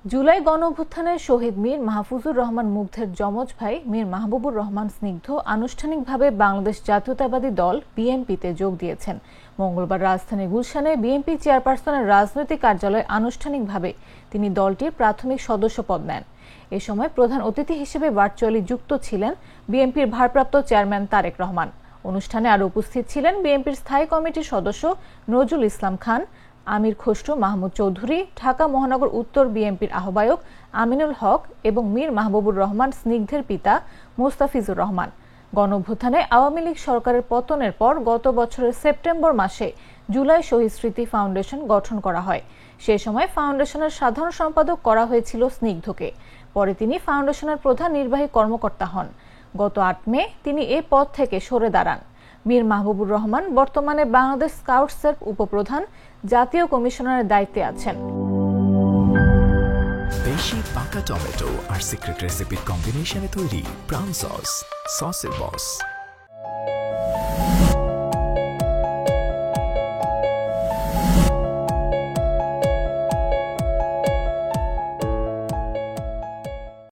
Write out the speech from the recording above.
জুলাই গণঅভ্যুত্থানের শহীদ মীর মাহফুজুর রহমান মুগ্ধের যমজ ভাই মীর মাহবুবুর রহমান স্নিগ্ধ আনুষ্ঠানিকভাবে বাংলাদেশ জাতীয়তাবাদী দল বিএনপিতে যোগ দিয়েছেন। মঙ্গলবার রাজধানীর গুলশানে বিএনপি চেয়ারপারসনের রাজনৈতিক কার্যালয়ে আনুষ্ঠানিকভাবে তিনি দলটির প্রাথমিক সদস্য পদ নেন। এ সময় প্রধান অতিথি হিসেবে ভার্চুয়ালি যুক্ত ছিলেন বিএনপির ভারপ্রাপ্ত চেয়ারম্যান তারেক রহমান। অনুষ্ঠানে আরও উপস্থিত ছিলেন বিএনপির স্থায়ী কমিটির সদস্য নজরুল ইসলাম খান, আমির খসরু মাহমুদ চৌধুরী, ঢাকা মহানগর উত্তর বিএনপির আহ্বায়ক আমিনুল হক এবং মীর মাহবুবুর রহমান স্নিগ্ধের পিতা মোস্তাফিজুর রহমান। গণঅভ্যুত্থানে আওয়ামী লীগ সরকারের পতনের পর গত বছরের সেপ্টেম্বর মাসে জুলাই শহীদ স্মৃতি ফাউন্ডেশন গঠন করা হয়। সে সময় ফাউন্ডেশনের সাধারণ সম্পাদক করা হয়েছিল স্নিগ্ধকে। পরে তিনি ফাউন্ডেশনের প্রধান নির্বাহী কর্মকর্তা হন। গত ৮ মে তিনি এ পদ থেকে সরে দাঁড়ান। মীর মাহবুবুর রহমান বর্তমানে বাংলাদেশ স্কাউটসের উপপ্রধান, জাতীয় কমিশনারের দায়িত্বে আছেন। বেশি পাকা টমেটো আর সিক্রেট রেসিপির কম্বিনেশনে তৈরি প্রাউন সসের বস।